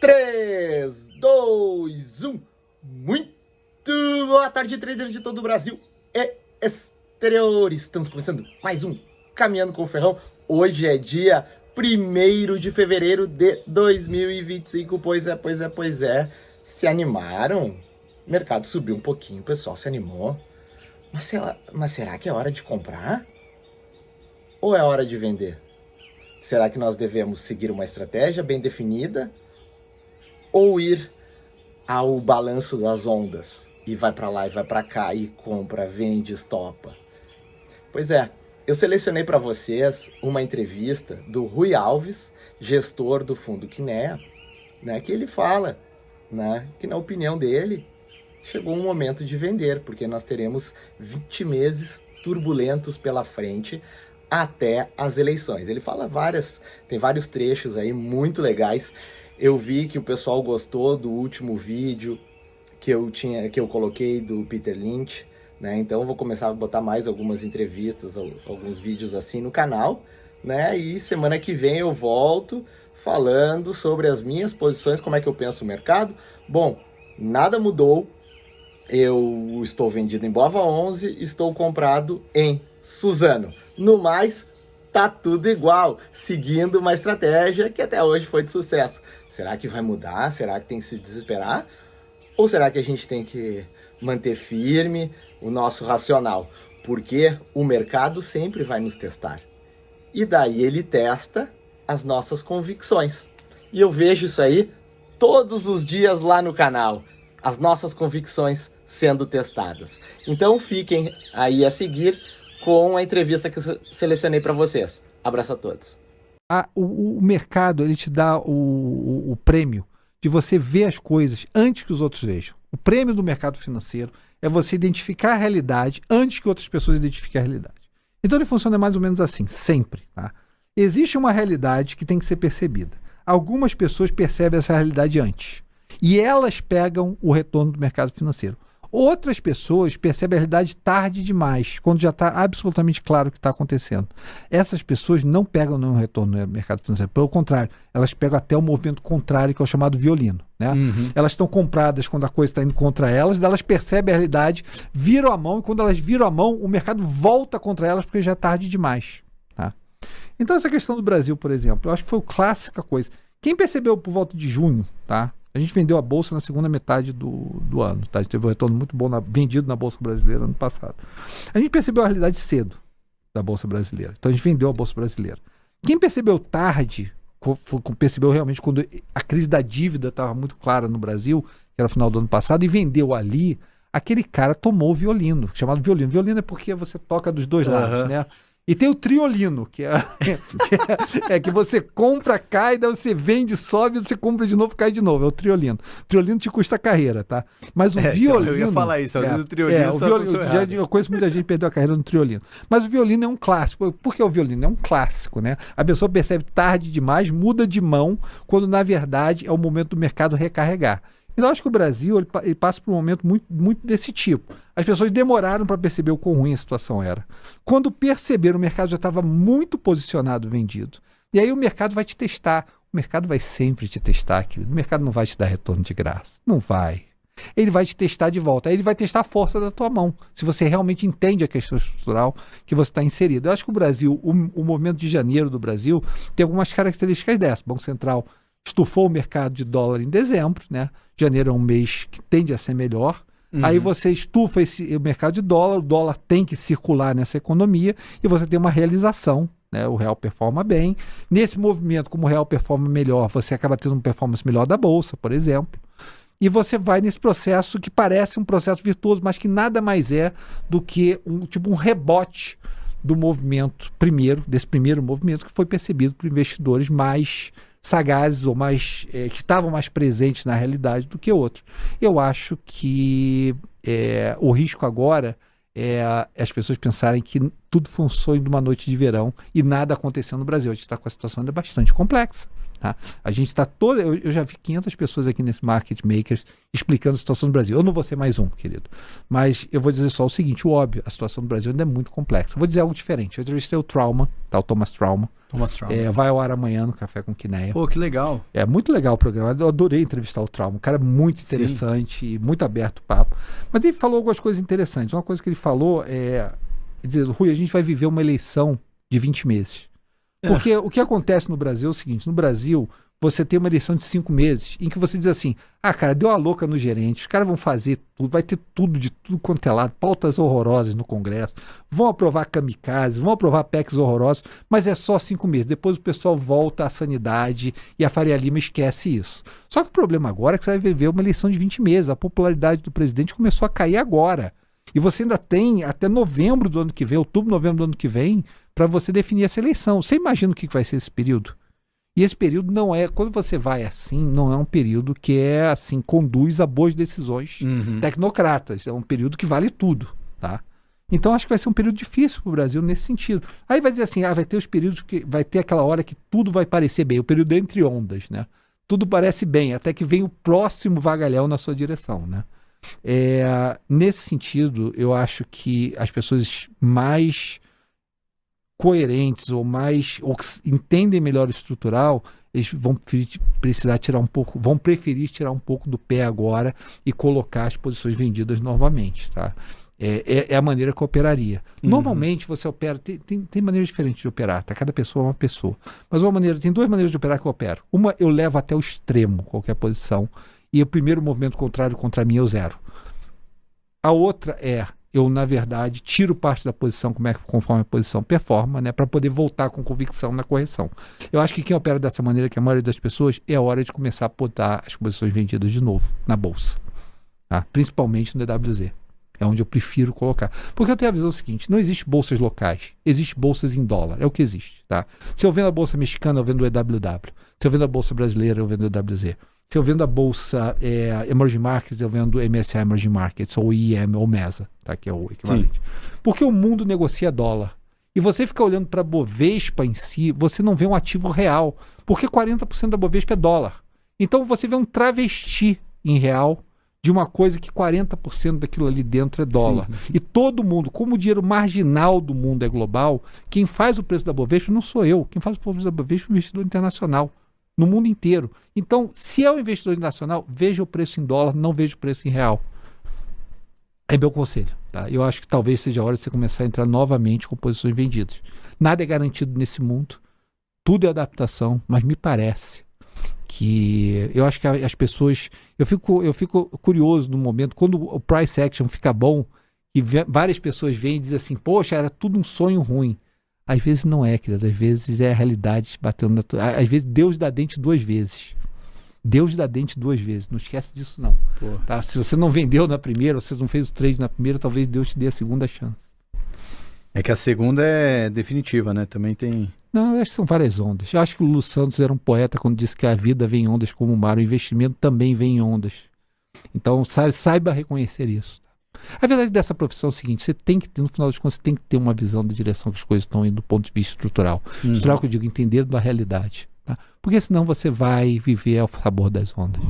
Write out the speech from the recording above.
3, 2, 1. Muito boa tarde, traders de todo o Brasil e exterior. Estamos começando mais um Caminhando com o Ferrão. Hoje é dia 1º de fevereiro de 2025. Pois é. Se animaram? O mercado subiu um pouquinho, o pessoal se animou. Mas será que é hora de comprar? Ou é hora de vender? Será que nós devemos seguir uma estratégia bem definida? Ou ir ao balanço das ondas? E vai para lá e vai para cá e compra, vende, estopa. Pois é, eu selecionei para vocês uma entrevista do Rui Alves, gestor do Fundo Kinea, né, que ele fala, né, que na opinião dele, chegou um momento de vender, porque nós teremos 20 meses turbulentos pela frente até as eleições. Ele fala tem vários trechos aí muito legais. Eu vi que o pessoal gostou do último vídeo que eu coloquei do Peter Lynch, né? Então eu vou começar a botar mais algumas entrevistas, alguns vídeos assim no canal, né? E semana que vem eu volto falando sobre as minhas posições, como é que eu penso o mercado. Bom, nada mudou. Eu estou vendido em Bova 11, estou comprado em Suzano. No mais, tá tudo igual, seguindo uma estratégia que até hoje foi de sucesso. Será que vai mudar? Será que tem que se desesperar? Ou será que a gente tem que manter firme o nosso racional? Porque o mercado sempre vai nos testar. E daí ele testa as nossas convicções. E eu vejo isso aí todos os dias lá no canal. As nossas convicções sendo testadas. Então fiquem aí a seguir com a entrevista que eu selecionei para vocês. Abraço a todos. O mercado, ele te dá o prêmio de você ver as coisas antes que os outros vejam. O prêmio do mercado financeiro é você identificar a realidade antes que outras pessoas identifiquem a realidade. Então ele funciona mais ou menos assim, sempre. Tá? Existe uma realidade que tem que ser percebida. Algumas pessoas percebem essa realidade antes. E elas pegam o retorno do mercado financeiro. Outras pessoas percebem a realidade tarde demais, quando já está absolutamente claro o que está acontecendo. Essas pessoas não pegam nenhum retorno no mercado financeiro. Pelo contrário, elas pegam até o movimento contrário, que é o chamado violino. Né? Elas estão compradas quando a coisa está indo contra elas percebem a realidade, viram a mão, e quando elas viram a mão, o mercado volta contra elas porque já é tarde demais. Tá? Então essa questão do Brasil, por exemplo, eu acho que foi a clássica coisa. Quem percebeu por volta de junho, tá? A gente vendeu a Bolsa na segunda metade do ano. Tá? A gente teve um retorno muito bom vendido na Bolsa Brasileira ano passado. A gente percebeu a realidade cedo da Bolsa Brasileira. Então a gente vendeu a Bolsa Brasileira. Quem percebeu tarde, percebeu realmente quando a crise da dívida estava muito clara no Brasil, que era o final do ano passado, e vendeu ali, aquele cara tomou o violino, chamado violino. Violino é porque você toca dos dois lados, né? E tem o triolino, que é que você compra, cai, daí você vende, sobe, você compra de novo, cai de novo. É o triolino. O triolino te custa a carreira, tá? Mas o violino... Eu ia falar isso, às vezes o triolino eu conheço muita gente que perdeu a carreira no triolino. Mas o violino é um clássico. Por que o violino? É um clássico, né? A pessoa percebe tarde demais, muda de mão, quando na verdade é o momento do mercado recarregar. Então, eu acho que o Brasil ele passa por um momento muito desse tipo. As pessoas demoraram para perceber o quão ruim a situação era. Quando perceberam, o mercado já estava muito posicionado, vendido. E aí o mercado vai te testar. O mercado vai sempre te testar, querido. O mercado não vai te dar retorno de graça. Não vai. Ele vai te testar de volta. Aí ele vai testar a força da tua mão. Se você realmente entende a questão estrutural que você está inserido. Eu acho que o Brasil, o movimento de janeiro do Brasil, tem algumas características dessas. O Banco Central estufou o mercado de dólar em dezembro, né? Janeiro é um mês que tende a ser melhor. Aí você estufa o mercado de dólar, o dólar tem que circular nessa economia e você tem uma realização, né? O real performa bem. Nesse movimento, como o real performa melhor, você acaba tendo uma performance melhor da Bolsa, por exemplo. E você vai nesse processo que parece um processo virtuoso, mas que nada mais é do que um rebote do movimento desse primeiro movimento que foi percebido por investidores mais sagazes ou mais que estavam mais presentes na realidade do que outros. Eu acho que o risco agora é as pessoas pensarem que tudo foi um sonho de uma noite de verão e nada aconteceu no Brasil. A gente está com a situação ainda bastante complexa. Tá? A gente está todo. Eu já vi 500 pessoas aqui nesse Market Makers explicando a situação do Brasil. Eu não vou ser mais um, querido. Mas eu vou dizer só o seguinte: o óbvio, a situação do Brasil ainda é muito complexa. Eu vou dizer algo diferente. Eu entrevistei o Trauma, tá? O Thomas Trauma. Vai ao ar amanhã no Café com Quineia. Pô, que legal. É muito legal o programa. Eu adorei entrevistar o Trauma. Um cara muito interessante e muito aberto o papo. Mas ele falou algumas coisas interessantes. Uma coisa que ele falou dizer, Rui, a gente vai viver uma eleição de 20 meses. Porque o que acontece no Brasil é o seguinte: no Brasil, você tem uma eleição de 5 meses, em que você diz assim, cara, deu a louca no gerente, os caras vão fazer tudo, vai ter tudo de tudo quanto é lado, pautas horrorosas no Congresso, vão aprovar kamikazes, vão aprovar PECs horrorosos, mas é só 5 meses. Depois o pessoal volta à sanidade e a Faria Lima esquece isso. Só que o problema agora é que você vai viver uma eleição de 20 meses, a popularidade do presidente começou a cair agora. E você ainda tem até novembro do ano que vem, outubro, novembro do ano que vem, para você definir essa eleição. Você imagina o que vai ser esse período? E esse período não é, quando você vai assim, não é um período que é assim, conduz a boas decisões tecnocratas. É um período que vale tudo, tá? Então acho que vai ser um período difícil para o Brasil nesse sentido. Aí vai dizer assim, vai ter os períodos que vai ter aquela hora que tudo vai parecer bem, o período entre ondas, né? Tudo parece bem, até que vem o próximo vagalhão na sua direção, né? Nesse sentido, eu acho que as pessoas mais coerentes ou que entendem melhor o estrutural, eles vão preferir tirar um pouco do pé agora e colocar as posições vendidas novamente, tá? É a maneira que eu operaria. Normalmente você opera, tem maneiras diferentes de operar, tá? Cada pessoa é uma pessoa. Mas tem 2 maneiras de operar que eu opero. Uma, eu levo até o extremo qualquer posição, e o primeiro movimento contrário contra mim eu zero. A outra eu, na verdade, tiro parte da posição conforme a posição performa, né, para poder voltar com convicção na correção. Eu acho que quem opera dessa maneira, que a maioria das pessoas, é a hora de começar a botar as posições vendidas de novo na bolsa, tá? Principalmente no DWZ. É onde eu prefiro colocar. Porque eu tenho a visão seguinte: não existe bolsas locais, existe bolsas em dólar, é o que existe, tá? Se eu vendo a bolsa mexicana, eu vendo o EWW. Se eu vendo a bolsa brasileira, eu vendo o EWZ. Se eu vendo a bolsa Emerging Markets, eu vendo MSCI Emerging Markets, ou IEM, ou MESA, tá? Que é o equivalente. Sim. Porque o mundo negocia dólar. E você fica olhando para a Bovespa em si, você não vê um ativo real. Porque 40% da Bovespa é dólar. Então você vê um travesti em real de uma coisa que 40% daquilo ali dentro é dólar. Sim. E todo mundo, como o dinheiro marginal do mundo é global, quem faz o preço da Bovespa não sou eu. Quem faz o preço da Bovespa é o investidor internacional. No mundo inteiro. Então, se é um investidor nacional, veja o preço em dólar, não veja o preço em real. É meu conselho, tá? Eu acho que talvez seja a hora de você começar a entrar novamente com posições vendidas. Nada é garantido nesse mundo, tudo é adaptação, mas me parece que eu acho que as pessoas, eu fico curioso no momento quando o price action fica bom, e várias pessoas vêm e dizem assim, poxa, era tudo um sonho ruim. Às vezes não é, querido. Às vezes é a realidade batendo na tua... Às vezes Deus dá dente 2 vezes. Deus dá dente 2 vezes. Não esquece disso, não. Tá? Se você não vendeu na primeira, ou você não fez o trade na primeira, talvez Deus te dê a segunda chance. É que a segunda é definitiva, né? Também tem... Não, eu acho que são várias ondas. Eu acho que o Lulu Santos era um poeta quando disse que a vida vem em ondas como o mar. O investimento também vem em ondas. Então, saiba reconhecer isso. A verdade dessa profissão é o seguinte: você tem que ter, no final das contas, você tem que ter uma visão da direção que as coisas estão indo do ponto de vista estrutural. Estrutural que eu digo, entender da realidade. Tá? Porque senão você vai viver ao sabor das ondas.